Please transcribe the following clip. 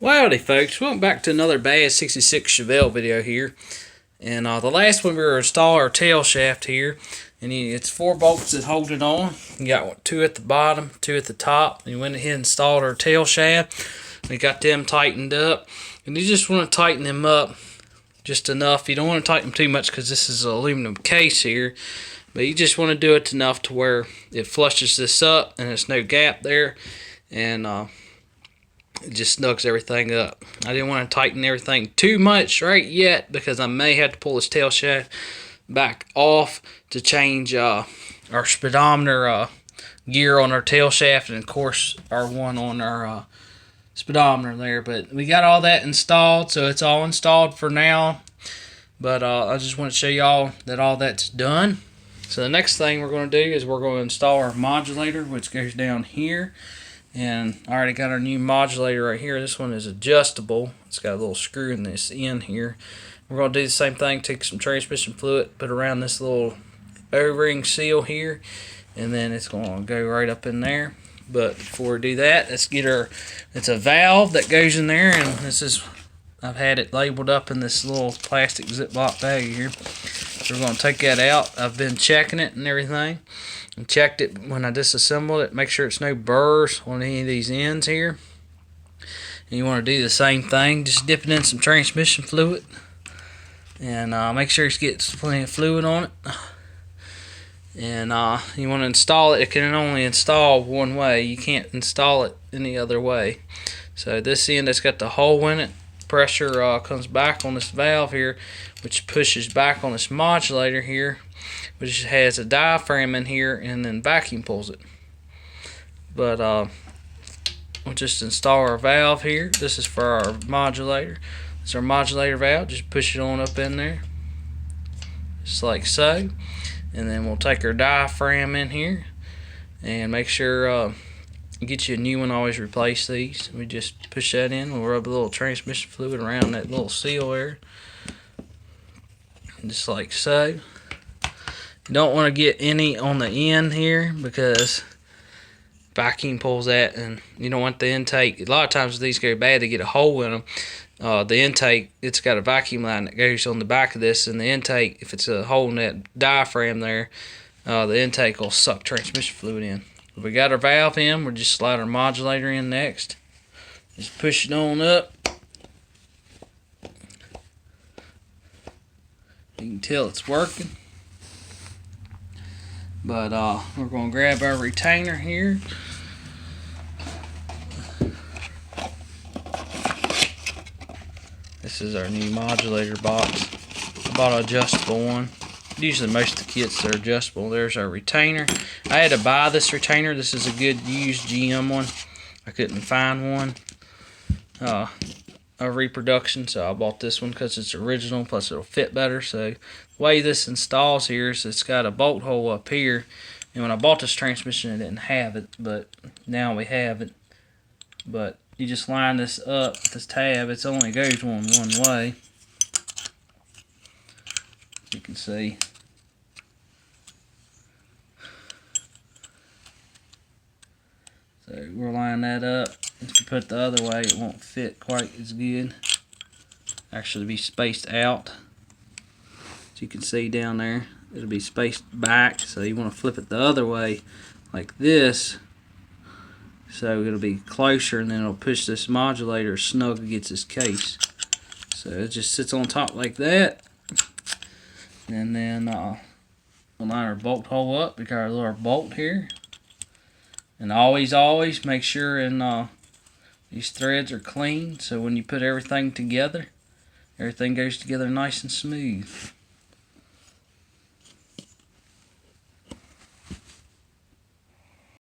Howdy folks, welcome back to another Bad 66 Chevelle video here. And the last one we were installing our tail shaft here, and it's 4 bolts that hold it on. You got 2 at the bottom, 2 at the top. And you went ahead and installed our tail shaft. We got them tightened up, and you just want to tighten them up just enough. You don't want to tighten them too much because this is an aluminum case here, but you just want to do it enough to where it flushes this up and there's no gap there, and it just snugs everything up. I didn't want to tighten everything too much right yet because I may have to pull this tail shaft back off to change our speedometer gear on our tail shaft, and of course our one on our speedometer there. But we got all that installed, so it's all installed for now. But I just want to show y'all that all that's done. So the next thing we're going to do is we're going to install our modulator, which goes down here. And I already got our new modulator right here. This one is adjustable. It's got a little screw in this end here. We're going to do the same thing. Take some transmission fluid, put around this little O-ring seal here, and then it's going to go right up in there. But before we do that, let's get our, it's a valve that goes in there, and this is, I've had it labeled up in this little plastic Ziploc bag here. So we're going to take that out. I've been checking it and everything, and checked it when I disassembled it. Make sure it's no burrs on any of these ends here. And you want to do the same thing. Just dip it in some transmission fluid, and make sure it gets plenty of fluid on it. And you want to install it. It can only install one way. You can't install it any other way. So this end that's got the hole in it, pressure comes back on this valve here, which pushes back on this modulator here, which has a diaphragm in here, and then vacuum pulls it. But we'll just install our valve here. This is for our modulator. It's our modulator valve. Just push it on up in there, just like so. And then we'll take our diaphragm in here and make sure get you a new one. Always replace these. We just push that in. We'll rub a little transmission fluid around that little seal there, just like so. You don't want to get any on the end here because vacuum pulls that, and you don't want the intake. A lot of times these go bad, they get a hole in them. The intake, it's got a vacuum line that goes on the back of this, and the intake, if it's a hole in that diaphragm there, the intake will suck transmission fluid in. We got our valve in. We'll just slide our modulator in next. Just push it on up. You can tell it's working. But we're going to grab our retainer here. This is our new modulator box. I bought an adjustable one. Usually most of the kits are adjustable. There's our retainer. I had to buy this retainer. This is a good used GM one. I couldn't find one, a reproduction, so I bought this one because it's original, plus it'll fit better. So the way this installs here is it's got a bolt hole up here, and when I bought this transmission I didn't have it, but now we have it. But you just line this up, this tab, it only goes one way. You can see. So we'll line that up. If you put it the other way, it won't fit quite as good. Actually be spaced out. As you can see down there, it'll be spaced back, so you want to flip it the other way like this, so it'll be closer, and then it'll push this modulator snug against this case. So it just sits on top like that. And then we'll line our bolt hole up. We got our little bolt here. And always make sure these threads are clean, so when you put everything together, everything goes together nice and smooth.